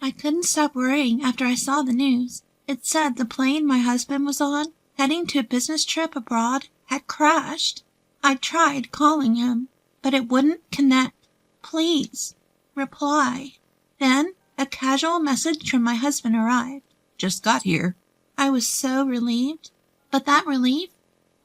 I couldn't stop worrying after I saw the news. It said the plane my husband was on, heading to a business trip abroad, had crashed. I tried calling him, but it wouldn't connect. Please, reply. Then a casual message from my husband arrived. Just got here. I was so relieved, but that relief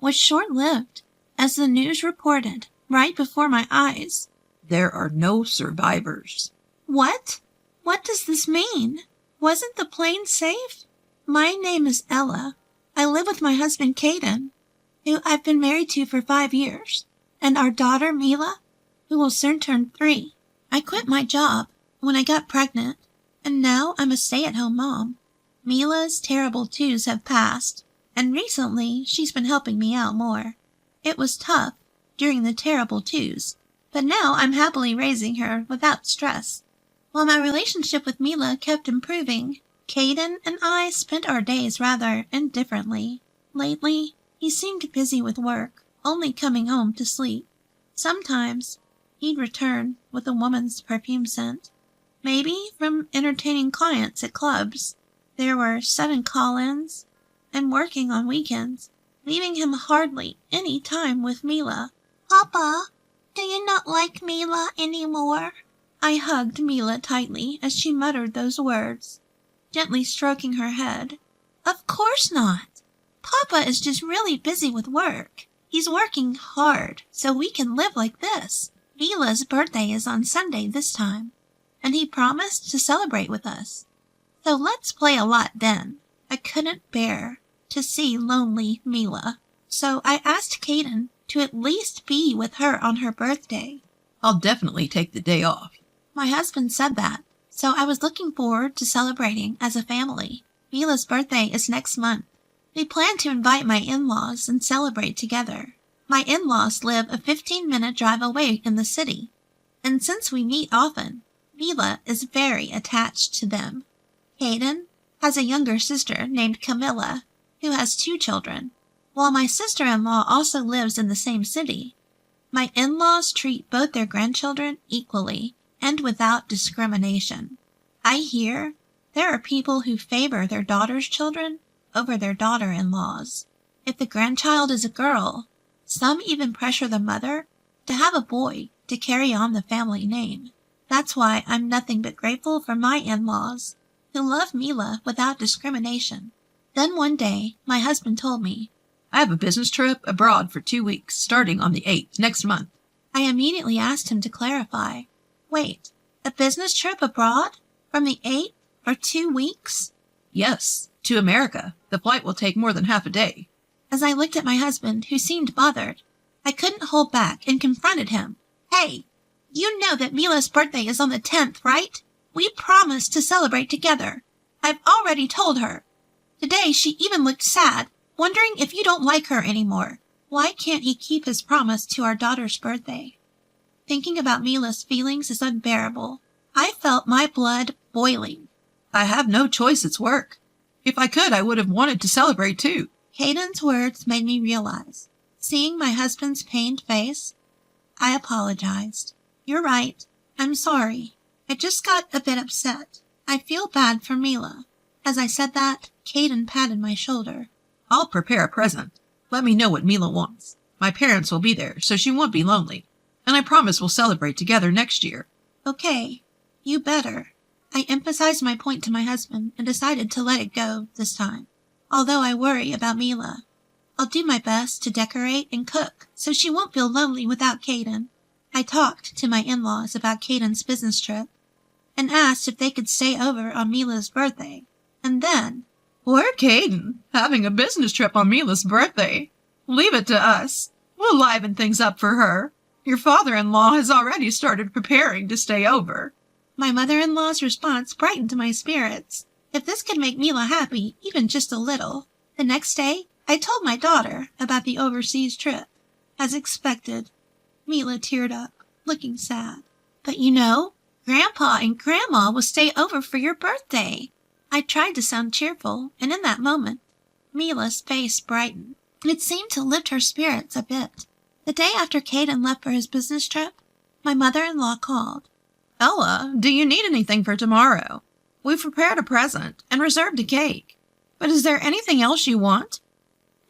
was short-lived, as the news reported right before my eyes. There are no survivors. What? What does this mean? Wasn't the plane safe? My name is Ella. I live with my husband, Caden, who I've been married to for 5 years, and our daughter, Mila, who will soon turn 3. I quit my job when I got pregnant, and now I'm a stay-at-home mom. Mila's terrible twos have passed, and recently she's been helping me out more. It was tough during the terrible twos, but now I'm happily raising her without stress. While my relationship with Mila kept improving, Caden and I spent our days rather indifferently. Lately, he seemed busy with work, only coming home to sleep. Sometimes, he'd return with a woman's perfume scent, maybe from entertaining clients at clubs. There were sudden call-ins and working on weekends, leaving him hardly any time with Mila. Papa, do you not like Mila anymore? I hugged Mila tightly as she muttered those words, gently stroking her head. Of course not. Papa is just really busy with work. He's working hard so we can live like this. Mila's birthday is on Sunday this time, and he promised to celebrate with us. So let's play a lot then. I couldn't bear to see lonely Mila, so I asked Caden to at least be with her on her birthday. I'll definitely take the day off. My husband said that, so I was looking forward to celebrating as a family. Mila's birthday is next month. We plan to invite my in-laws and celebrate together. My in-laws live a 15-minute drive away in the city, and since we meet often, Mila is very attached to them. Caden has a younger sister named Camilla, who has 2 children. While my sister-in-law also lives in the same city, my in-laws treat both their grandchildren equally and without discrimination. I hear there are people who favor their daughter's children over their daughter-in-laws. If the grandchild is a girl, some even pressure the mother to have a boy to carry on the family name. That's why I'm nothing but grateful for my in-laws, who love Mila without discrimination. Then one day, my husband told me, I have a business trip abroad for 2 weeks, starting on the 8th next month. I immediately asked him to clarify. Wait, a business trip abroad? From the 8th for 2 weeks? Yes, to America. The flight will take more than half a day. As I looked at my husband, who seemed bothered, I couldn't hold back and confronted him. Hey, you know that Mila's birthday is on the 10th, right? We promised to celebrate together. I've already told her. Today she even looked sad, wondering if you don't like her anymore. Why can't he keep his promise to our daughter's birthday? Thinking about Mila's feelings is unbearable. I felt my blood boiling. I have no choice, it's work. If I could, I would have wanted to celebrate too. Caden's words made me realize. Seeing my husband's pained face, I apologized. You're right. I'm sorry. I just got a bit upset. I feel bad for Mila. As I said that, Caden patted my shoulder. I'll prepare a present. Let me know what Mila wants. My parents will be there, so she won't be lonely. And I promise we'll celebrate together next year. Okay. You better. I emphasized my point to my husband and decided to let it go this time. Although I worry about Mila, I'll do my best to decorate and cook so she won't feel lonely without Caden. I talked to my in-laws about Caden's business trip and asked if they could stay over on Mila's birthday. And then, Poor Caden, having a business trip on Mila's birthday. Leave it to us. We'll liven things up for her. Your father-in-law has already started preparing to stay over. My mother-in-law's response brightened my spirits. If this could make Mila happy, even just a little. The next day, I told my daughter about the overseas trip. As expected, Mila teared up, looking sad. But you know, Grandpa and Grandma will stay over for your birthday. I tried to sound cheerful, and in that moment, Mila's face brightened. It seemed to lift her spirits a bit. The day after Caden left for his business trip, my mother-in-law called. Ella, do you need anything for tomorrow? We've prepared a present and reserved a cake. But is there anything else you want?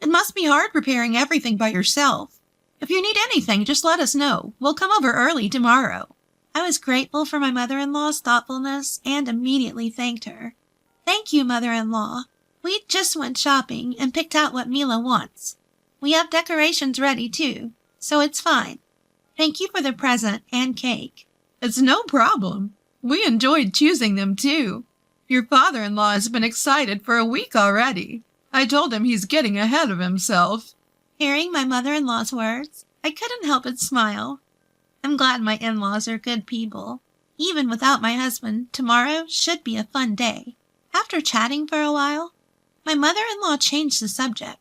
It must be hard preparing everything by yourself. If you need anything, just let us know. We'll come over early tomorrow." I was grateful for my mother-in-law's thoughtfulness and immediately thanked her. "Thank you, mother-in-law. We just went shopping and picked out what Mila wants. We have decorations ready, too, so it's fine. Thank you for the present and cake." "It's no problem. We enjoyed choosing them, too. Your father-in-law has been excited for a week already. I told him he's getting ahead of himself." Hearing my mother-in-law's words, I couldn't help but smile. I'm glad my in-laws are good people. Even without my husband, tomorrow should be a fun day. After chatting for a while, my mother-in-law changed the subject.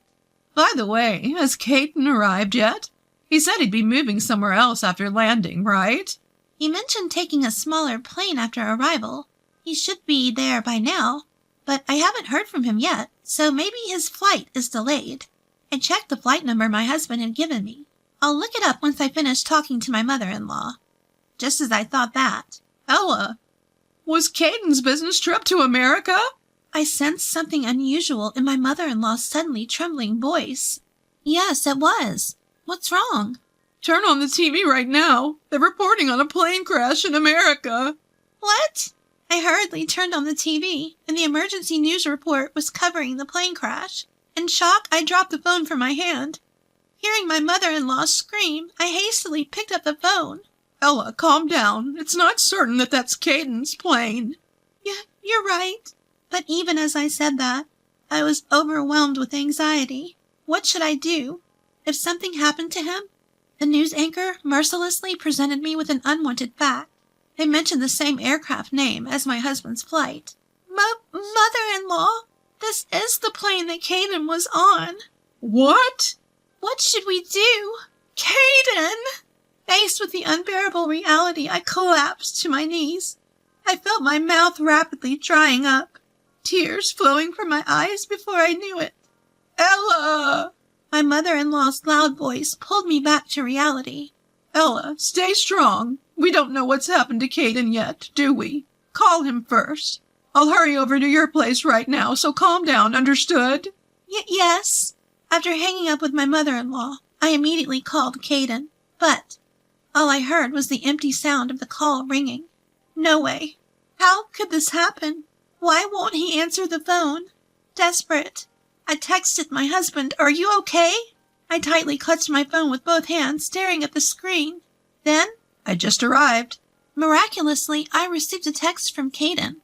"By the way, has Caden arrived yet? He said he'd be moving somewhere else after landing, right?" He mentioned taking a smaller plane after arrival. He should be there by now, but I haven't heard from him yet, so maybe his flight is delayed. I checked the flight number my husband had given me. I'll look it up once I finish talking to my mother-in-law. Just as I thought that, "Ella, was Caden's business trip to America?" I sensed something unusual in my mother-in-law's suddenly trembling voice. "Yes, it was. What's wrong?" "Turn on the TV right now. They're reporting on a plane crash in America." "What?" I hurriedly turned on the TV, and the emergency news report was covering the plane crash. In shock, I dropped the phone from my hand. Hearing my mother-in-law scream, I hastily picked up the phone. "Ella, calm down. It's not certain that that's Caden's plane." You're right." But even as I said that, I was overwhelmed with anxiety. What should I do? If something happened to him? The news anchor mercilessly presented me with an unwanted fact. They mentioned the same aircraft name as my husband's flight. Mother-in-law, this is the plane that Caden was on." "What?" "What should we do? Caden!" Faced with the unbearable reality, I collapsed to my knees. I felt my mouth rapidly drying up, tears flowing from my eyes before I knew it. "Ella!" My mother-in-law's loud voice pulled me back to reality. "Ella, stay strong. We don't know what's happened to Caden yet, do we? Call him first. I'll hurry over to your place right now, so calm down, understood?" Yes. After hanging up with my mother-in-law, I immediately called Caden, but all I heard was the empty sound of the call ringing. No way. How could this happen? Why won't he answer the phone? Desperate, I texted my husband, "Are you okay?" I tightly clutched my phone with both hands, staring at the screen. Then, "I just arrived." Miraculously, I received a text from Caden.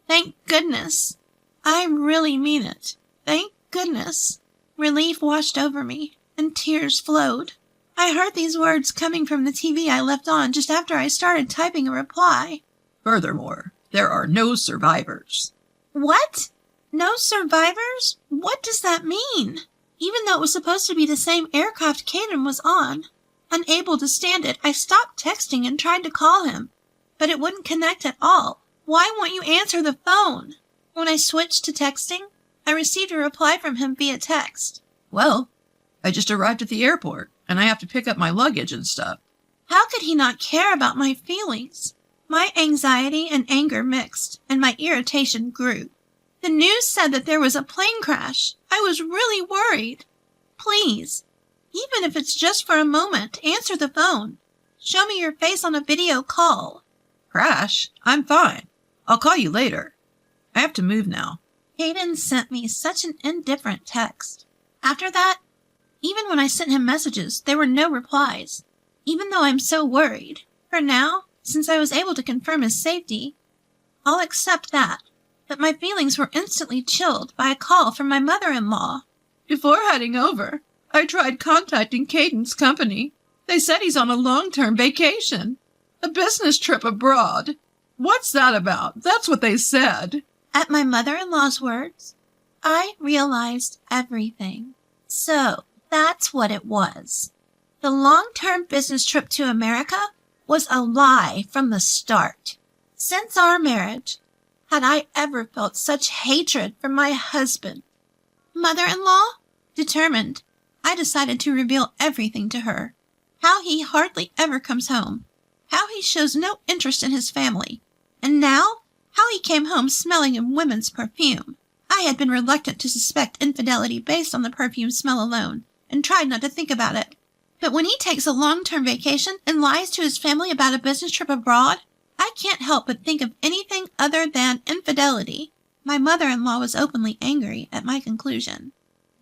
Thank goodness. I really mean it. Thank goodness. Relief washed over me, and tears flowed. I heard these words coming from the TV I left on just after I started typing a reply. "Furthermore, there are no survivors." What? No survivors? What does that mean? Even though it was supposed to be the same aircraft Caden was on. Unable to stand it, I stopped texting and tried to call him, but it wouldn't connect at all. Why won't you answer the phone? When I switched to texting, I received a reply from him via text. "Well, I just arrived at the airport, and I have to pick up my luggage and stuff." How could he not care about my feelings? My anxiety and anger mixed, and my irritation grew. The news said that there was a plane crash. I was really worried. Please, even if it's just for a moment, answer the phone. Show me your face on a video call. "Crash? I'm fine. I'll call you later. I have to move now." Caden sent me such an indifferent text. After that, even when I sent him messages, there were no replies. Even though I'm so worried, for now, since I was able to confirm his safety, I'll accept that. But my feelings were instantly chilled by a call from my mother-in-law. "Before heading over, I tried contacting Caden's company. They said he's on a long-term vacation. A business trip abroad. What's that about? That's what they said." At my mother-in-law's words, I realized everything. So, that's what it was. The long-term business trip to America was a lie from the start. Since our marriage, had I ever felt such hatred for my husband? Mother-in-law? Determined, I decided to reveal everything to her. How he hardly ever comes home. How he shows no interest in his family. And now, How he came home smelling of women's perfume. I had been reluctant to suspect infidelity based on the perfume smell alone, and tried not to think about it. But when he takes a long-term vacation and lies to his family about a business trip abroad, I can't help but think of anything other than infidelity. My mother-in-law was openly angry at my conclusion.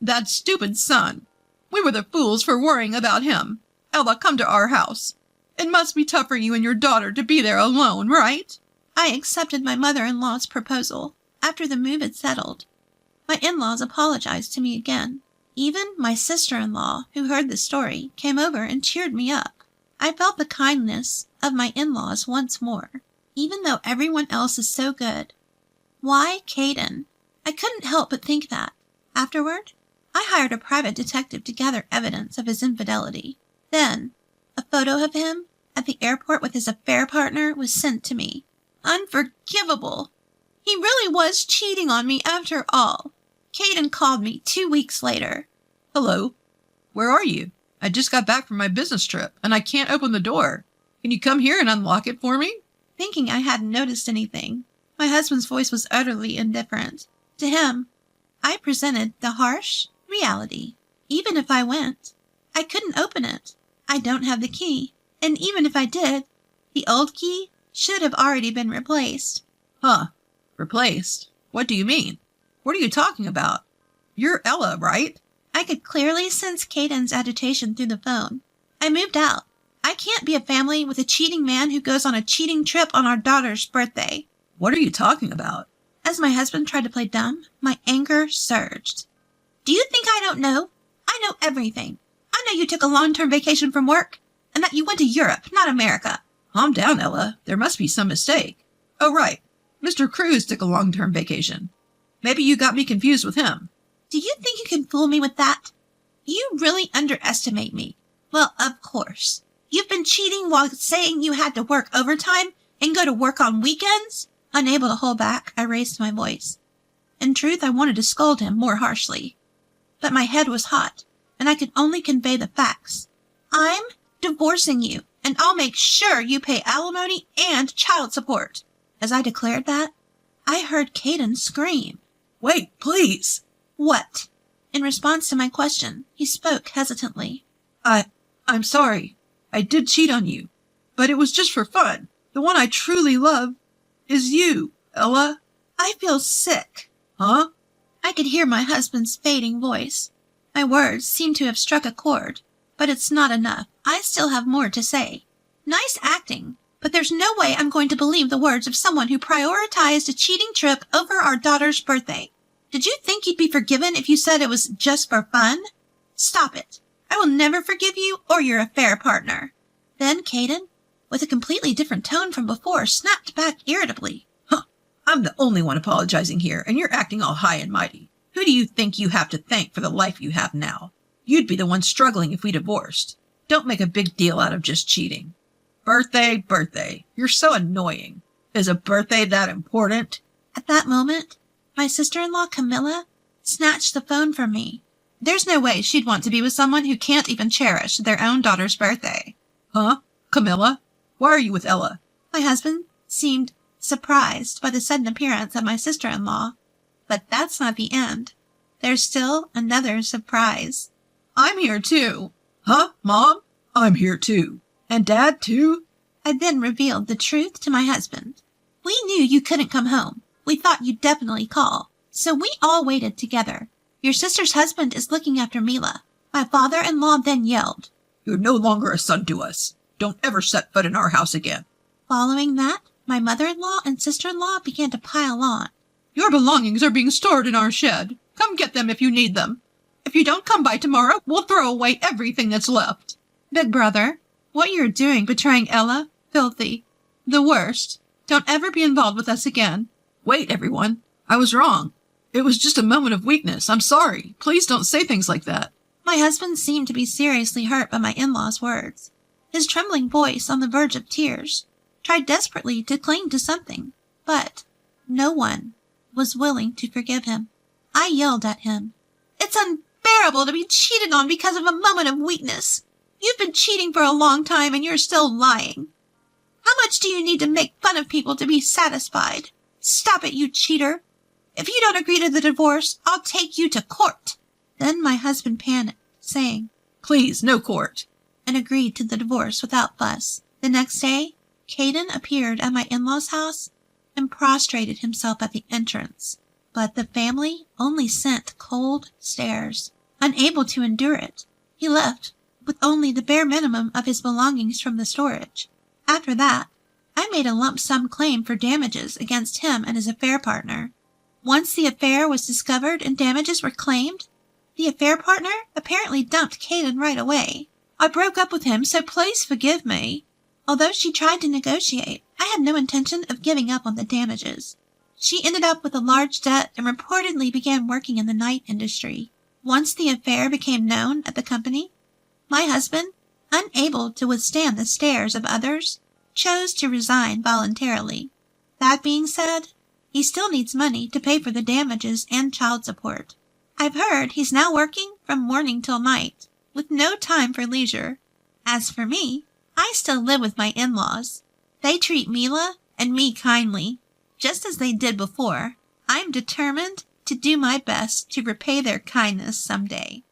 That stupid son. We were the fools for worrying about him. Ella, come to our house. It must be tough for you and your daughter to be there alone, right? I accepted my mother-in-law's proposal after the move had settled. My in-laws apologized to me again. Even my sister-in-law, who heard the story, came over and cheered me up. I felt the kindness of my in-laws once more, even though everyone else is so good. Why Caden? I couldn't help but think that. Afterward, I hired a private detective to gather evidence of his infidelity. Then, a photo of him at the airport with his affair partner was sent to me. Unforgivable! He really was cheating on me after all. Caden called me 2 weeks later. Hello. Where are you? I just got back from my business trip, and I can't open the door. Can you come here and unlock it for me? Thinking I hadn't noticed anything, my husband's voice was utterly indifferent. To him, I presented the harsh reality. Even if I went, I couldn't open it. I don't have the key, and even if I did, the old key should have already been replaced. Huh. Replaced? What do you mean? What are you talking about? You're Ella, right? I could clearly sense Caden's agitation through the phone. I moved out. I can't be a family with a cheating man who goes on a cheating trip on our daughter's birthday. What are you talking about? As my husband tried to play dumb, my anger surged. Do you think I don't know? I know everything. I know you took a long-term vacation from work, and that you went to Europe, not America. Calm down, Ella. There must be some mistake. Oh, right. Mr. Cruz took a long-term vacation. Maybe you got me confused with him. Do you think you can fool me with that? You really underestimate me. Well, of course. You've been cheating while saying you had to work overtime and go to work on weekends? Unable to hold back, I raised my voice. In truth, I wanted to scold him more harshly. But my head was hot, and I could only convey the facts. I'm divorcing you, and I'll make sure you pay alimony and child support. As I declared that, I heard Caden scream. Wait, please. What? In response to my question, he spoke hesitantly. I'm sorry. I did cheat on you, but it was just for fun. The one I truly love is you, Ella. I feel sick. Huh? I could hear my husband's fading voice. My words seemed to have struck a chord, but it's not enough. I still have more to say. Nice acting, but there's no way I'm going to believe the words of someone who prioritized a cheating trip over our daughter's birthday. Did you think you'd be forgiven if you said it was just for fun? Stop it. I will never forgive you or your affair partner. Then Caden, with a completely different tone from before, snapped back irritably. Huh. I'm the only one apologizing here, and you're acting all high and mighty. Who do you think you have to thank for the life you have now? You'd be the one struggling if we divorced. Don't make a big deal out of just cheating. Birthday. You're so annoying. Is a birthday that important? At that moment, my sister-in-law, Camilla, snatched the phone from me. There's no way she'd want to be with someone who can't even cherish their own daughter's birthday. Huh? Camilla? Why are you with Ella? My husband seemed surprised by the sudden appearance of my sister-in-law. But that's not the end. There's still another surprise. I'm here too. Huh, Mom? I'm here too. And Dad too? I then revealed the truth to my husband. We knew you couldn't come home. We thought you'd definitely call. So we all waited together. Your sister's husband is looking after Mila. My father-in-law then yelled, You're no longer a son to us. Don't ever set foot in our house again. Following that, my mother-in-law and sister-in-law began to pile on. Your belongings are being stored in our shed. Come get them if you need them. If you don't come by tomorrow, we'll throw away everything that's left. Big brother, what you're doing betraying Ella, filthy. The worst. Don't ever be involved with us again. Wait, everyone. I was wrong. It was just a moment of weakness. I'm sorry. Please don't say things like that. My husband seemed to be seriously hurt by my in-laws' words. His trembling voice, on the verge of tears, tried desperately to cling to something, but no one was willing to forgive him. I yelled at him. It's unbearable to be cheated on because of a moment of weakness. You've been cheating for a long time and you're still lying. How much do you need to make fun of people to be satisfied? Stop it, you cheater! If you don't agree to the divorce, I'll take you to court." Then my husband panicked, saying, "Please, no court," and agreed to the divorce without fuss. The next day, Caden appeared at my in-laws' house and prostrated himself at the entrance, but the family only sent cold stares. Unable to endure it, he left with only the bare minimum of his belongings from the storage. After that, I made a lump sum claim for damages against him and his affair partner. Once the affair was discovered and damages were claimed, the affair partner apparently dumped Caden right away. I broke up with him, so please forgive me. Although she tried to negotiate, I had no intention of giving up on the damages. She ended up with a large debt and reportedly began working in the night industry. Once the affair became known at the company, my husband, unable to withstand the stares of others, chose to resign voluntarily. That being said, he still needs money to pay for the damages and child support. I've heard he's now working from morning till night, with no time for leisure. As for me, I still live with my in-laws. They treat Mila and me kindly, just as they did before. I'm determined to do my best to repay their kindness someday.